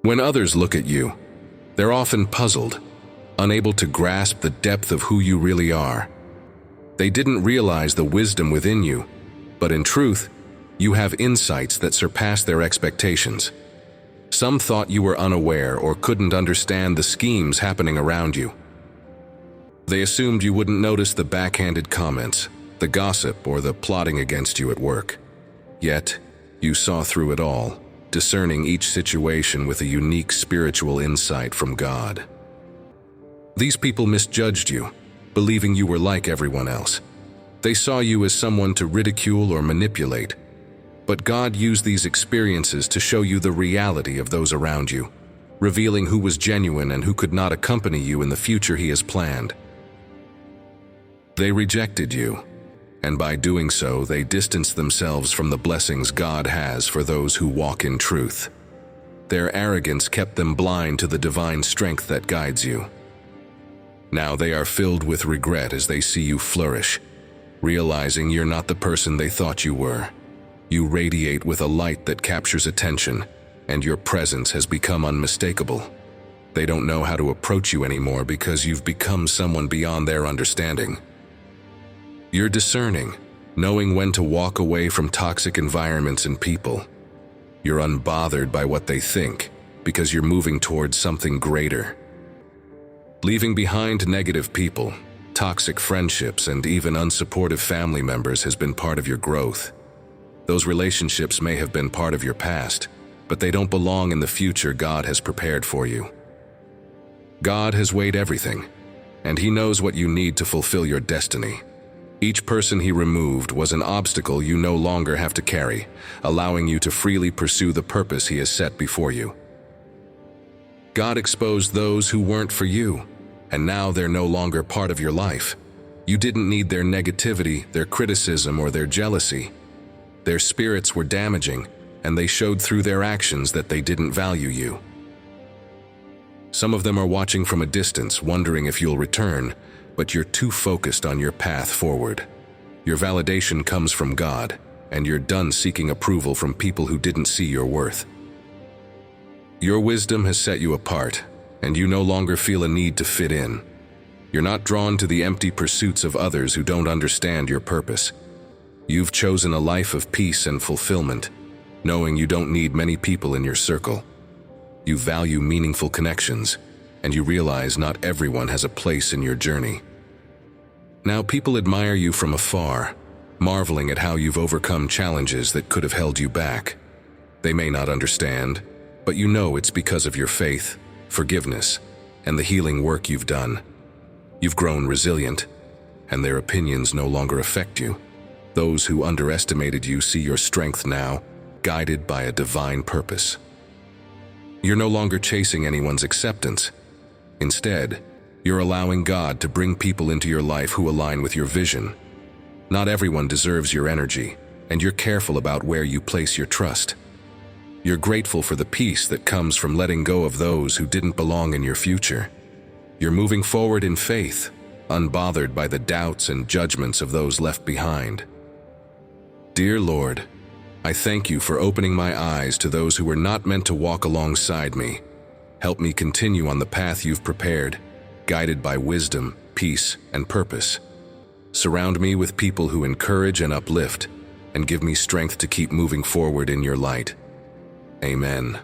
When others look at you, they're often puzzled, unable to grasp the depth of who you really are. They didn't realize the wisdom within you, but in truth, you have insights that surpass their expectations. Some thought you were unaware or couldn't understand the schemes happening around you. They assumed you wouldn't notice the backhanded comments, the gossip, or the plotting against you at work. Yet, you saw through it all, discerning each situation with a unique spiritual insight from God. These people misjudged you, believing you were like everyone else. They saw you as someone to ridicule or manipulate. But God used these experiences to show you the reality of those around you, revealing who was genuine and who could not accompany you in the future He has planned. They rejected you, and by doing so, they distanced themselves from the blessings God has for those who walk in truth. Their arrogance kept them blind to the divine strength that guides you. Now they are filled with regret as they see you flourish, realizing you're not the person they thought you were. You radiate with a light that captures attention, and your presence has become unmistakable. They don't know how to approach you anymore because you've become someone beyond their understanding. You're discerning, knowing when to walk away from toxic environments and people. You're unbothered by what they think because you're moving towards something greater. Leaving behind negative people, toxic friendships, and even unsupportive family members has been part of your growth. Those relationships may have been part of your past, but they don't belong in the future God has prepared for you. God has weighed everything, and He knows what you need to fulfill your destiny. Each person He removed was an obstacle you no longer have to carry, allowing you to freely pursue the purpose He has set before you. God exposed those who weren't for you, and now they're no longer part of your life. You didn't need their negativity, their criticism, or their jealousy. Their spirits were damaging, and they showed through their actions that they didn't value you. Some of them are watching from a distance, wondering if you'll return, but you're too focused on your path forward. Your validation comes from God, and you're done seeking approval from people who didn't see your worth. Your wisdom has set you apart, and you no longer feel a need to fit in. You're not drawn to the empty pursuits of others who don't understand your purpose. You've chosen a life of peace and fulfillment, knowing you don't need many people in your circle. You value meaningful connections, and you realize not everyone has a place in your journey. Now people admire you from afar, marveling at how you've overcome challenges that could have held you back. They may not understand, but you know it's because of your faith, forgiveness, and the healing work you've done. You've grown resilient, and their opinions no longer affect you. Those who underestimated you see your strength now, guided by a divine purpose. You're no longer chasing anyone's acceptance. Instead, you're allowing God to bring people into your life who align with your vision. Not everyone deserves your energy, and you're careful about where you place your trust. You're grateful for the peace that comes from letting go of those who didn't belong in your future. You're moving forward in faith, unbothered by the doubts and judgments of those left behind. Dear Lord, I thank you for opening my eyes to those who were not meant to walk alongside me. Help me continue on the path you've prepared, guided by wisdom, peace, and purpose. Surround me with people who encourage and uplift, and give me strength to keep moving forward in your light. Amen.